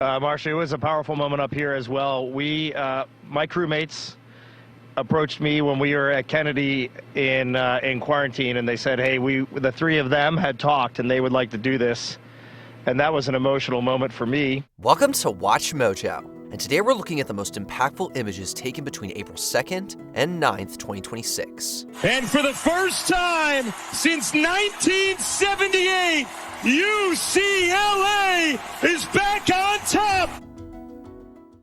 Marsha, it was a powerful moment up here as well. My crewmates approached me when we were at Kennedy in quarantine, and they said, hey, the three of them had talked and they would like to do this. And that was an emotional moment for me. Welcome to Watch Mojo. And today we're looking at the most impactful images taken between April 2nd and 9th, 2026. And for the first time since 1978, UCLA is back on top!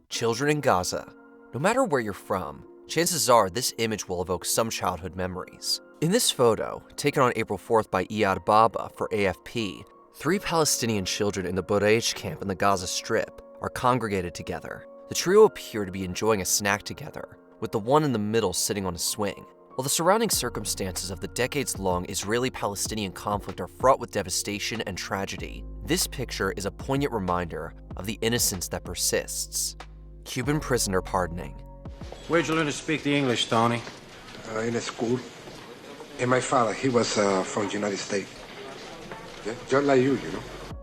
Children in Gaza. No matter where you're from, chances are this image will evoke some childhood memories. In this photo, taken on April 4th by Iyad Baba for AFP, 3 Palestinian children in the Bureij camp in the Gaza Strip are congregated together. The trio appear to be enjoying a snack together, with the one in the middle sitting on a swing. While the surrounding circumstances of the decades-long Israeli-Palestinian conflict are fraught with devastation and tragedy, this picture is a poignant reminder of the innocence that persists. Cuban prisoner pardoning. Where'd you learn to speak the English, Tony? In a school. And my father, he was from the United States. Yeah, just like you know.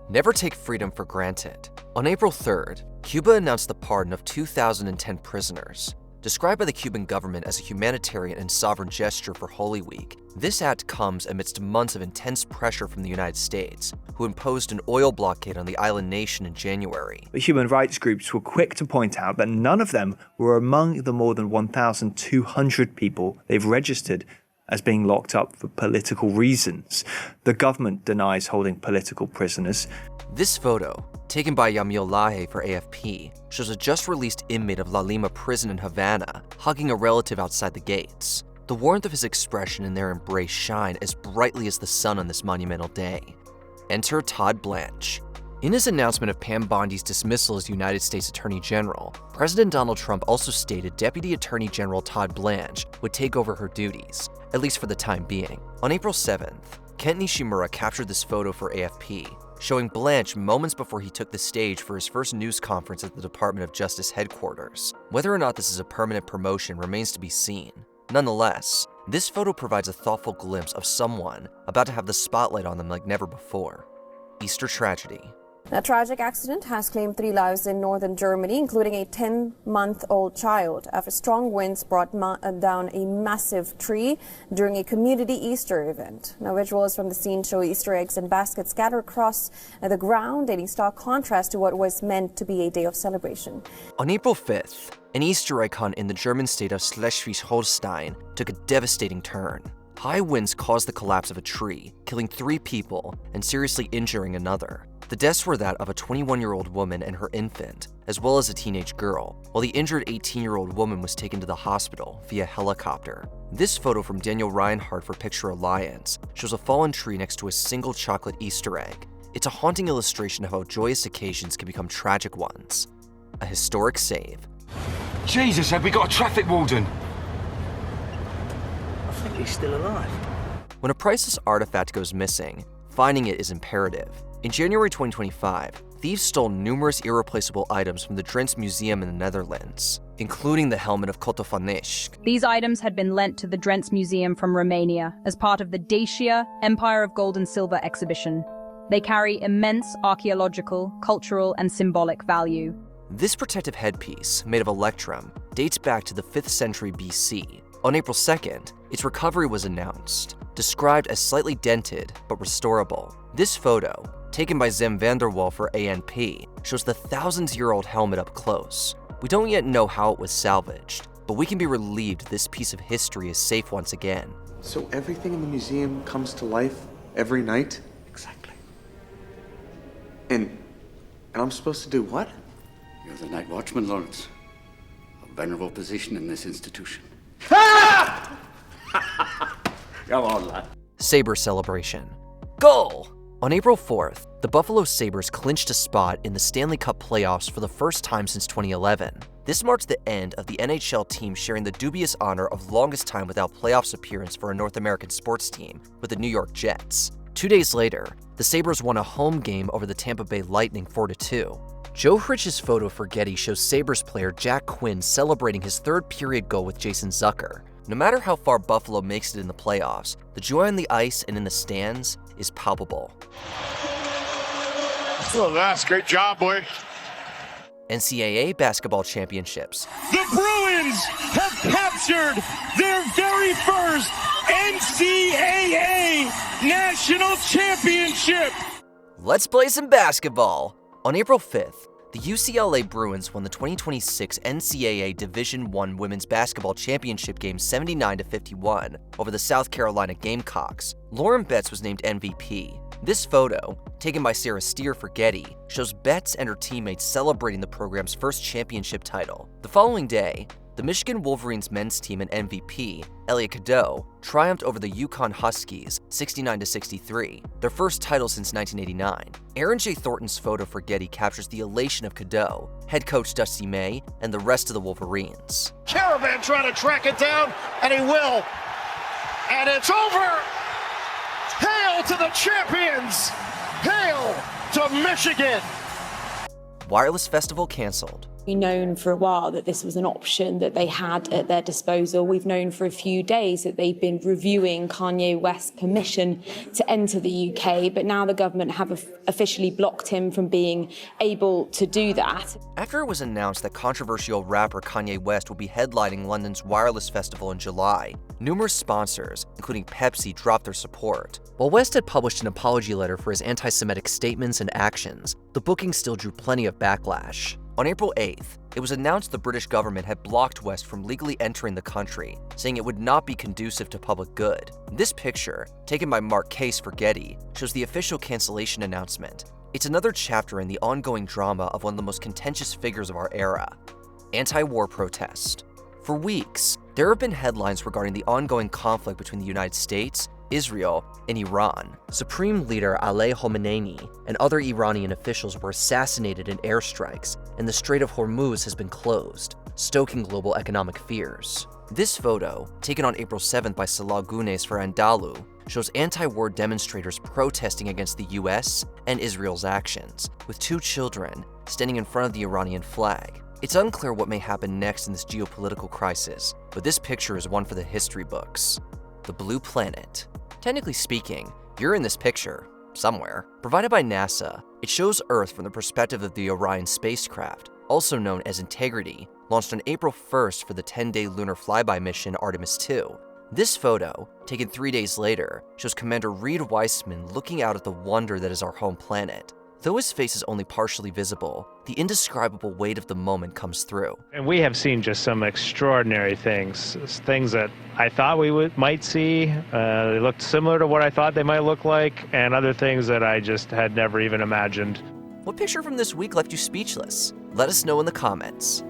Never take freedom for granted. On April 3rd, Cuba announced the pardon of 2,010 prisoners. Described by the Cuban government as a humanitarian and sovereign gesture for Holy Week, this act comes amidst months of intense pressure from the United States, who imposed an oil blockade on the island nation in January. The human rights groups were quick to point out that none of them were among the more than 1,200 people they've registered as being locked up for political reasons. The government denies holding political prisoners. This photo, taken by Yamil Lahe for AFP, shows a just-released inmate of La Lima prison in Havana hugging a relative outside the gates. The warmth of his expression and their embrace shine as brightly as the sun on this monumental day. Enter Todd Blanch. In his announcement of Pam Bondi's dismissal as United States Attorney General, President Donald Trump also stated Deputy Attorney General Todd Blanch would take over her duties, at least for the time being. On April 7th, Kent Nishimura captured this photo for AFP, showing Blanch moments before he took the stage for his first news conference at the Department of Justice headquarters. Whether or not this is a permanent promotion remains to be seen. Nonetheless, this photo provides a thoughtful glimpse of someone about to have the spotlight on them like never before. Easter tragedy. A tragic accident has claimed 3 lives in northern Germany, including a 10-month-old child, after strong winds brought down a massive tree during a community Easter event. Now, visuals from the scene show Easter eggs and baskets scattered across the ground, in stark contrast to what was meant to be a day of celebration. On April 5th, an Easter egg hunt in the German state of Schleswig-Holstein took a devastating turn. High winds caused the collapse of a tree, killing 3 people and seriously injuring another. The deaths were that of a 21-year-old woman and her infant, as well as a teenage girl, while the injured 18-year-old woman was taken to the hospital via helicopter. This photo from Daniel Reinhardt for Picture Alliance shows a fallen tree next to a single chocolate Easter egg. It's a haunting illustration of how joyous occasions can become tragic ones. A historic save. Jesus, have we got a traffic warden? I think he's still alive. When a priceless artifact goes missing, finding it is imperative. In January 2025, thieves stole numerous irreplaceable items from the Drents Museum in the Netherlands, including the Helmet of Coțofenești. These items had been lent to the Drents Museum from Romania as part of the Dacia Empire of Gold and Silver exhibition. They carry immense archaeological, cultural, and symbolic value. This protective headpiece, made of electrum, dates back to the 5th century BC. On April 2nd, its recovery was announced, described as slightly dented but restorable. This photo, taken by Zem van der Wal for ANP, shows the thousands-year-old helmet up close. We don't yet know how it was salvaged, but we can be relieved this piece of history is safe once again. So everything in the museum comes to life every night? Exactly. And I'm supposed to do what? You're the night watchman, Lawrence. A venerable position in this institution. Ah! Come on, lad. Sabres Celebration. Goal! On April 4th, the Buffalo Sabres clinched a spot in the Stanley Cup playoffs for the first time since 2011. This marks the end of the NHL team sharing the dubious honor of longest time without playoffs appearance for a North American sports team with the New York Jets. 2 days later, the Sabres won a home game over the Tampa Bay Lightning 4-2. Joe Hrich's photo for Getty shows Sabres player Jack Quinn celebrating his third-period goal with Jason Zucker. No matter how far Buffalo makes it in the playoffs, the joy on the ice and in the stands is palpable. Oh, that's great job, boy. NCAA Basketball Championships. The Bruins have captured their very first NCAA National Championship. Let's play some basketball. On April 5th, the UCLA Bruins won the 2026 NCAA Division I Women's Basketball Championship game 79-51 over the South Carolina Gamecocks. Lauren Betts was named MVP. This photo, taken by Sarah Steer for Getty, shows Betts and her teammates celebrating the program's first championship title. The following day, the Michigan Wolverines men's team and MVP, Elliot Cadeau, triumphed over the UConn Huskies 69-63, their first title since 1989. Aaron J. Thornton's photo for Getty captures the elation of Cadeau, head coach Dusty May, and the rest of the Wolverines. Caravan trying to track it down, and he will. And it's over! Hail to the champions! Hail to Michigan! Wireless Festival canceled. We've known for a while that this was an option that they had at their disposal. We've known for a few days that they've been reviewing Kanye West's permission to enter the UK, but now the government have officially blocked him from being able to do that. After it was announced that controversial rapper Kanye West will be headlining London's Wireless Festival in July, numerous sponsors, including Pepsi, dropped their support. While West had published an apology letter for his anti-Semitic statements and actions, the booking still drew plenty of backlash. On April 8th, it was announced the British government had blocked West from legally entering the country, saying it would not be conducive to public good. This picture, taken by Mark Case for Getty, shows the official cancellation announcement. It's another chapter in the ongoing drama of one of the most contentious figures of our era, anti-war protest. For weeks, there have been headlines regarding the ongoing conflict between the United States, Israel, and Iran. Supreme Leader Ali Khamenei and other Iranian officials were assassinated in airstrikes, and the Strait of Hormuz has been closed, stoking global economic fears. This photo, taken on April 7th by Salah Gunes for Andalu, shows anti-war demonstrators protesting against the U.S. and Israel's actions, with two children standing in front of the Iranian flag. It's unclear what may happen next in this geopolitical crisis, but this picture is one for the history books. The Blue Planet. Technically speaking, you're in this picture, somewhere. Provided by NASA, it shows Earth from the perspective of the Orion spacecraft, also known as Integrity, launched on April 1st for the 10-day lunar flyby mission Artemis II. This photo, taken 3 days later, shows Commander Reed Weissman looking out at the wonder that is our home planet. Though his face is only partially visible, the indescribable weight of the moment comes through. And we have seen just some extraordinary things that I thought we might see. They looked similar to what I thought they might look like, and other things that I just had never even imagined. What picture from this week left you speechless? Let us know in the comments.